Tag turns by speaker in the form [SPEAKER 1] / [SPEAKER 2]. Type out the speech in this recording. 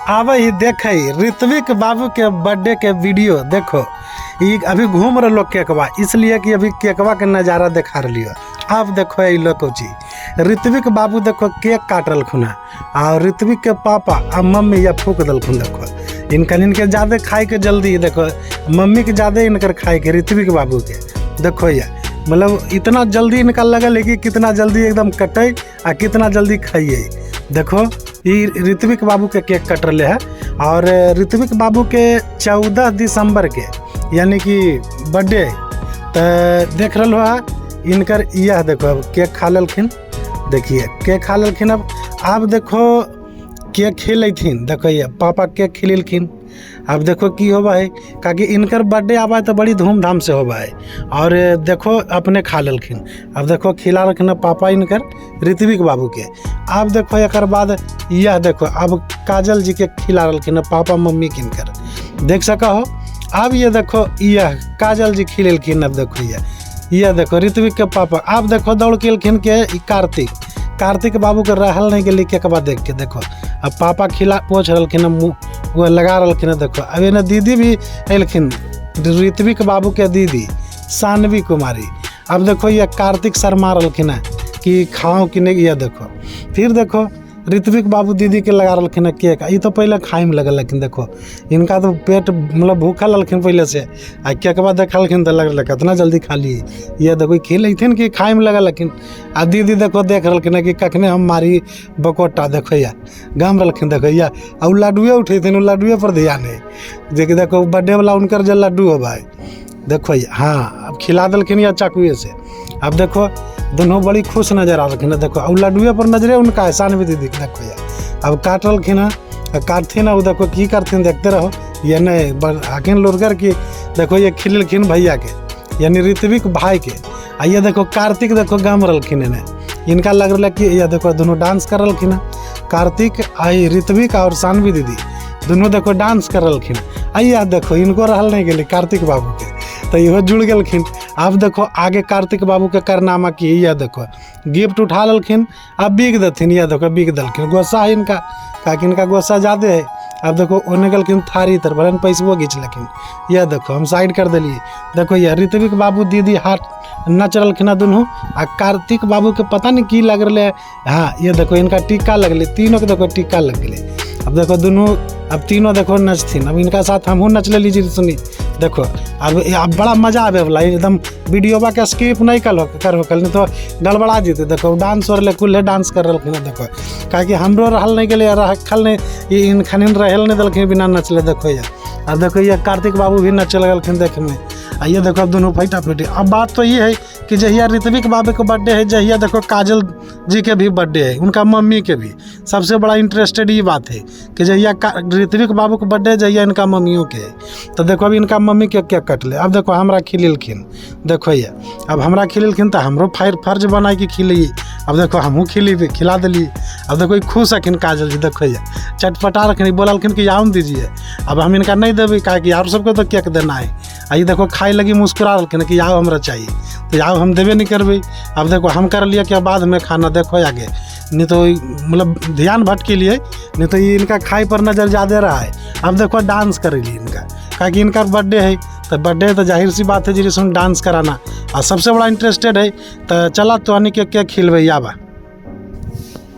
[SPEAKER 1] आवे ही देखे ऋत्विक बाबू के बर्थडे के वीडियो देखो। ये अभी घूम रहे लोग केकवा, इसलिए कि अभी केकवा के नज़ारा देखा रही। अब देखो ये लोग चीज ऋत्विक बाबू देखो केक काट रखुन और ऋत्विक के पापा और मम्मी या फूक दलखुन। देखो इनके ज़्यादा खाए के जल्दी देखो, मम्मी के ज़्यादा इनकर खाए के ऋत्विक बाबू के देखो। ये मतलब इतना जल्दी इनका लगल है कि कितना जल्दी एकदम कटे और कितना जल्दी खाइए। देखो ये ऋत्विक बाबू के केक कट रहे है और ऋत्विक बाबू के 14 दिसंबर के यानी कि बर्थडे तो देख रहा है इनकर। यह देखो केक खा ललखिन, देखिए केक खा ललखिन। अब देखो केक खिलेथिन, देखो ये पापा केक खिलेलखिन। अब देखो की होबा है काकि इनकर बर्थडे आवा है तो बड़ी धूमधाम से होबा है और देखो अपने खा ललखिन। अब देखो खिला रखना पापा इनकर ऋत्विक बाबू के। अब देखो एक बाद यह देखो अब काजल जी के खिला रखिन पापा मम्मी किनकर, देख सका हो। अब ये देखो यह काजल जी खिलेलखिन। अब देखो यह देखो ऋत्विक के पापा। अब देखो दौड़ के एलखिन के कार्तिक बाबू के रहल नहीं गेली के बाद देख के देखो। अब पापा खिला पोछ रखिन मुँह वो लगा रखिन। देखो अब इन्हें दीदी भी एलखिन ऋत्विक बाबू के दीदी सानवी कुमारी। अब देखो ये कार्तिक सर मार रखिन कि खाओ कि नहीं। यह देखो फिर देखो ऋत्विक बाबू दीदी के लगा रखिन केक। ये तो पहले खाए में लगल लेकिन देखो इनका तो पेट मतलब भूखल ललखिन पहले से आ केक बाद देखलखिन तो लग कितना जल्दी खा लिए। यह देखो खिलेथिन कि खाए में लगल लेकिन आ दीदी देखो देख रखिन कि कखने हम मारी बकोटा। देखो या गम रखिन। देखो या और लड्डुए उठेथिन, लड्डुए पर ध्यान है जे कि देखो बर्थडे वाला उनकर जो लड्डू हो भाई देखो। हाँ अब खिला दलखिन या चाकुए से। अब देखो दोनों बड़ी खुश नजर आ रखिन। देखो अब लड्डुए पर नजरे उनका एहसान भी दीदी देखो यार। अब काट रखिन काटथिन। अब देखो की करथिन देखते रहो। ये नहीं आखिन लुरगर की देखो ये खिलखिन भैया के यानी ऋत्विक भाई के। आ ये देखो कार्तिक देखो गम रखिन इन्हें इनका लग रहा कि यह देखो दोनों डांस कर रखिन। कार्तिक आई ऋत्विक और सानवी दीदी दोनों देखो डांस कर रखिन। आइया देखो इनको रहल नहीं गेली कार्तिक बाबू के तो इहो जुड़ गलखिन। अब देखो आगे कार्तिक बाबू के करनामा की। यह देखो गिफ्ट उठा ललखिन अब बिक देथिन। यह देखो बिक दलखिन गोस्सा है इनका काकि इनका गोस्सा ज़्यादा है। अब देखो ओने गलखिन थारी तर भरन पैसबो घींच लखिन। यह देखो हम साइड कर दिलिए। देखो यह ऋत्विक बाबू दीदी हाथ नच रलखिन दोनों आ कार्तिक बाबू के पता नहीं की लग रहे। हाँ ये देखो इनका टीका लगले, तीनों के देखो टीका लग गए। अब देखो दोनों अब तीनों देखो नचथिन। अब इनका साथ हमहूँ नच ले लीजिए सुनी। देखो अब बड़ा मजा आवे वाला एकदम वीडियो के स्किप नहीं करो नहीं तो गड़बड़ा जीते। देखो डांस और कुल्हे डांस कर रखिन। देखो काकि हमरो रहल नहीं गए रखल नहीं इन खनिन रहल नहीं दलखिन बिना नचले। देखो ये अब देखो ये कार्तिक बाबू भी नच लगलखिन देखे में। आइए देखो अब दोनों फैटा फैटी। अब बात तो ये है कि जहिया ऋत्विक बाबू के बर्थडे है जहिया देखो काजल जी के भी बर्थडे है उनका मम्मी के भी। सबसे बड़ा इंटरेस्टेड ये बात है कि जहिया ऋत्विक बाबू के बर्थडे जहिया इनका मम्मियों के है तो देखो अभी इनका मम्मी के केक कटले। अब देखो हमरा खिलेलखिन। देखो ये अब हमरा खिलेलखिन तो हमरो फर्ज बनाए कि खिलिए। अब देखो हमहूँ खिला दिलिए। अब देखो खुश हखिन काजल जी। देखो ये चटपटा रखिन बोलखिन कि आउन दीजिए। अब हम इनका नहीं देवे काहे कि और सबको तो केक देना है। आई देखो खाए लगी मुस्कुरा रखिन कि आओ हमरा चाहिए तो आओ हम देवे नहीं करबे। अब देखो हम कर लिया क्या बाद में खाना देखो आगे नहीं तो मतलब ध्यान भटके लिए नहीं तो ये इनका खाए पर नज़र ज़्यादा रहा है। अब देखो डांस कर ली इनका काकि इनका बर्थडे है तो बर्थडे तो जाहिर सी बात है जिसमें डांस कराना और सबसे बड़ा इंटरेस्टेड है तो चला तो के खिलवे आबा।